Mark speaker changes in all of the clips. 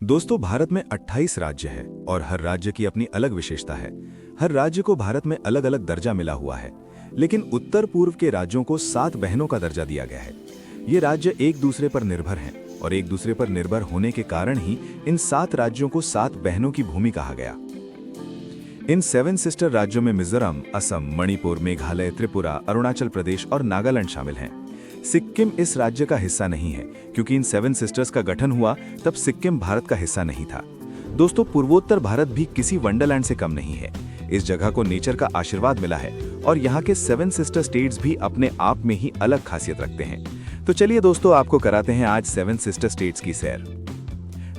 Speaker 1: दोस्तों, भारत में 28 राज्य है और हर राज्य की अपनी अलग विशेषता है। हर राज्य को भारत में अलग अलग दर्जा मिला हुआ है, लेकिन उत्तर पूर्व के राज्यों को 7 बहनों का दर्जा दिया गया है। ये राज्य एक दूसरे पर निर्भर हैं और एक दूसरे पर निर्भर होने के कारण ही इन 7 राज्यों को 7 बहनों की भूमि कहा गया। इन 7 सिस्टर राज्यों में मिजोरम, असम, मणिपुर, मेघालय, त्रिपुरा, अरुणाचल प्रदेश और नागालैंड शामिल हैं। सिक्किम इस राज्य का हिस्सा नहीं है, क्योंकि इन 7 सिस्टर्स का गठन हुआ तब सिक्किम भारत का हिस्सा नहीं था। दोस्तों, पूर्वोत्तर भारत भी किसी वंडरलैंड से कम नहीं है। इस जगह को नेचर का आशीर्वाद मिला है और यहाँ के 7 सिस्टर स्टेट्स भी अपने आप में ही अलग खासियत रखते हैं। तो चलिए दोस्तों, आपको कराते हैं आज 7 सिस्टर स्टेट्स की सैर।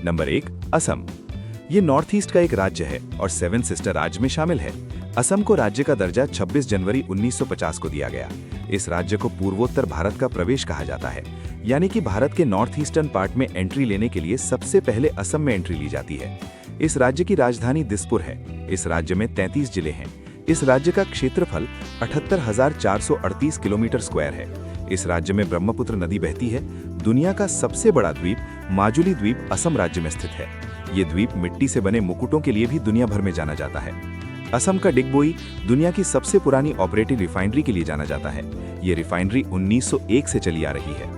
Speaker 1: नंबर 1, असम। ये नॉर्थ ईस्ट का एक राज्य है और 7 सिस्टर राज्य में शामिल है। असम को राज्य का दर्जा 26 जनवरी 1950 को दिया गया। इस राज्य को पूर्वोत्तर भारत का प्रवेश कहा जाता है, यानी कि भारत के नॉर्थ ईस्टर्न पार्ट में एंट्री लेने के लिए सबसे पहले असम में एंट्री ली जाती है। इस राज्य की राजधानी दिसपुर है। इस राज्य में 33 जिले हैं। इस राज्य का क्षेत्रफल 78,438 किलोमीटर स्क्वायर है। इस राज्य में ब्रह्मपुत्र नदी बहती है। दुनिया का सबसे बड़ा द्वीप माजुली द्वीप असम राज्य में स्थित है। ये द्वीप मिट्टी से बने मुकुटों के लिए भी दुनिया भर में जाना जाता है। असम का डिगबोई दुनिया की सबसे पुरानी ऑपरेटिव रिफाइनरी के लिए जाना जाता है। ये रिफाइनरी 1901 से चली आ रही है।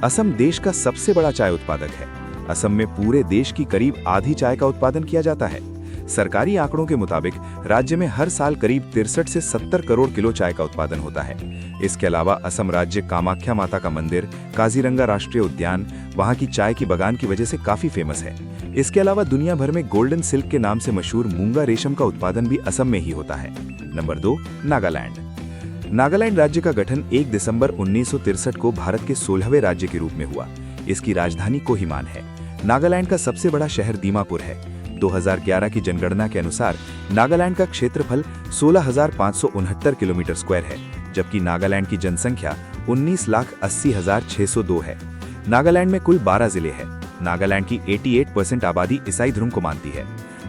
Speaker 1: असम देश का सबसे बड़ा चाय उत्पादक है। असम में पूरे देश की करीब आधी चाय का उत्पादन किया जाता है। सरकारी आंकड़ों के मुताबिक राज्य में हर साल करीब 63 से 70 करोड़ किलो चाय का उत्पादन होता है। इसके अलावा असम राज्य कामाख्या माता का मंदिर, काजीरंगा राष्ट्रीय उद्यान वहाँ की चाय की बागान की वजह से काफी फेमस है। इसके अलावा दुनिया भर में गोल्डन सिल्क के नाम से मशहूर मूंगा रेशम का उत्पादन भी असम में ही होता है। नंबर 2, नागालैंड। नागालैंड राज्य का गठन 1 दिसंबर 1963 को भारत के 16वें राज्य के रूप में हुआ। इसकी राजधानी कोहिमान है। नागालैंड का सबसे बड़ा शहर दीमापुर है। 2011 की जनगणना के अनुसार नागालैंड का क्षेत्रफल 16,569 किलोमीटर स्क्वायर है, जबकि नागालैंड की जनसंख्या 19,80,602 है। नागालैंड में कुल 12 जिले हैं। नागालैंड की 88% आबादी ईसाई धर्म को मानती है।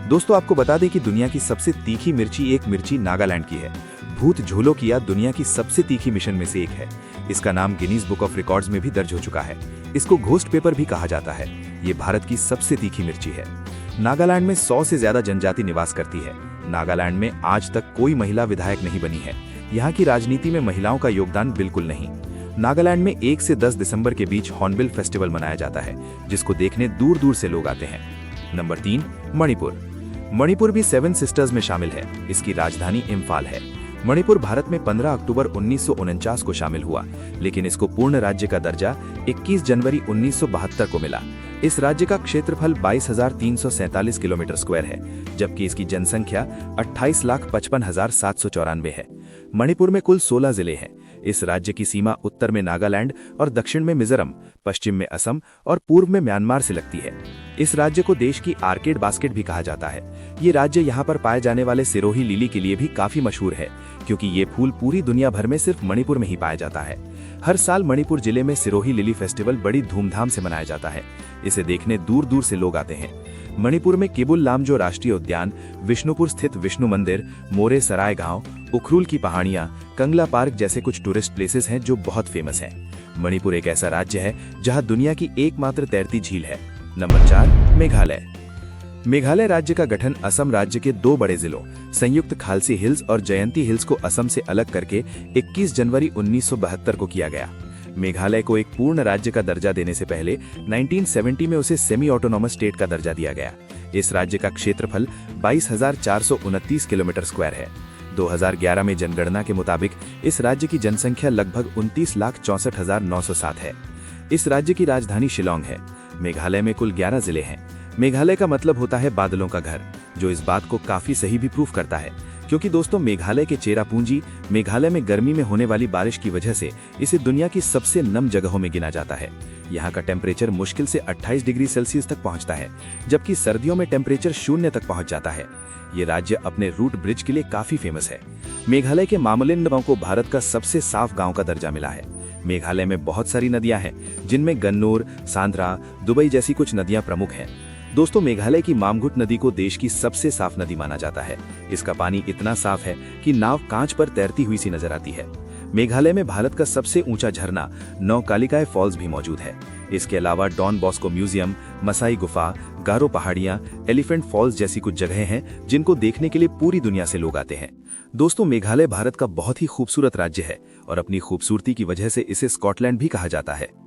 Speaker 1: दोस्तों, आपको बता दें कि दुनिया की सबसे तीखी मिर्ची एक मिर्ची नागालैंड की है। भूत झोलोकिया दुनिया की सबसे तीखी मिशन में से एक है। इसका नाम गिनीज बुक ऑफ रिकॉर्ड्स में भी दर्ज हो चुका है। इसको घोस्ट पेपर भी कहा जाता है। ये भारत की सबसे तीखी मिर्ची है। नागालैंड में 100 से ज्यादा जनजाति निवास करती है। नागालैंड में आज तक कोई महिला विधायक नहीं बनी है। यहाँ की राजनीति में महिलाओं का योगदान बिल्कुल नहीं। नागालैंड में 1 से 10 दिसंबर के बीच हॉर्नबिल फेस्टिवल मनाया जाता है, जिसको देखने दूर दूर से लोग आते हैं। नंबर 3, मणिपुर। मणिपुर भी 7 सिस्टर्स में शामिल है। इसकी राजधानी इम्फाल है। मणिपुर भारत में 15 अक्टूबर 1949 को शामिल हुआ, लेकिन इसको पूर्ण राज्य का दर्जा 21 जनवरी 1972 को मिला। इस राज्य का क्षेत्रफल 22,347 किलोमीटर स्क्वायर है, जबकि इसकी जनसंख्या 28,55,794 है। मणिपुर में कुल 16 जिले हैं। इस राज्य की सीमा उत्तर में नागालैंड और दक्षिण में मिजोरम, पश्चिम में असम और पूर्व में म्यांमार से लगती है। इस राज्य को देश की आर्केड बास्केट भी कहा जाता है। ये राज्य यहाँ पर पाए जाने वाले सिरोही लिली के लिए भी काफी मशहूर है, क्योंकि ये फूल पूरी दुनिया भर में सिर्फ मणिपुर में ही पाया जाता है। हर साल मणिपुर जिले में सिरोही लिली फेस्टिवल बड़ी धूमधाम से मनाया जाता है। इसे देखने दूर दूर से लोग आते हैं। मणिपुर में केबुल लामजो राष्ट्रीय उद्यान, विष्णुपुर स्थित विष्णु मंदिर, मोरे सराय गांव, उखरूल की पहाड़ियां, कंगला पार्क जैसे कुछ टूरिस्ट प्लेसेस हैं जो बहुत फेमस हैं। मणिपुर एक ऐसा राज्य है जहां दुनिया की एकमात्र तैरती झील है। नंबर 4, मेघालय। मेघालय राज्य का गठन असम राज्य के 2 बड़े जिलों संयुक्त खालसी हिल्स और जयंती हिल्स को असम से अलग करके 21 जनवरी 1972 को किया गया। मेघालय को एक पूर्ण राज्य का दर्जा देने से पहले 1970 में उसे सेमी ऑटोनॉमस स्टेट का दर्जा दिया गया। इस राज्य का क्षेत्रफल 22,429 किलोमीटर स्क्वायर है। 2011 में जनगणना के मुताबिक इस राज्य की जनसंख्या लगभग 29,64,907 है। इस राज्य की राजधानी शिलोंग है। मेघालय में कुल 11 जिले हैं। मेघालय का मतलब होता है बादलों का घर, जो इस बात को काफी सही भी प्रूफ करता है, क्योंकि दोस्तों मेघालय के चेरापूंजी मेघालय में गर्मी में होने वाली बारिश की वजह से इसे दुनिया की सबसे नम जगहों में गिना जाता है। यहाँ का टेम्परेचर मुश्किल से 28 डिग्री सेल्सियस तक पहुँचता है, जबकि सर्दियों में टेम्परेचर 0 तक पहुँच जाता है। ये राज्य अपने रूट ब्रिज के लिए काफी फेमस है। मेघालय के मामलिन गांव को भारत का सबसे साफ गांव का दर्जा मिला है। मेघालय में बहुत सारी नदियां हैं, जिनमें गन्नौर, सांद्रा, दुबई जैसी कुछ नदियां प्रमुख हैं। दोस्तों, मेघालय की मामगुट नदी को देश की सबसे साफ नदी माना जाता है। इसका पानी इतना साफ है कि नाव कांच पर तैरती हुई सी नजर आती है। मेघालय में भारत का सबसे ऊंचा झरना नौकालिकाई फॉल्स भी मौजूद है। इसके अलावा डॉन बॉस्को म्यूजियम, मसाई गुफा, गारो पहाड़ियां, एलिफेंट फॉल्स जैसी कुछ जगहें हैं जिनको देखने के लिए पूरी दुनिया से लोग आते हैं। दोस्तों, मेघालय भारत का बहुत ही खूबसूरत राज्य है और अपनी खूबसूरती की वजह से इसे स्कॉटलैंड भी कहा जाता है।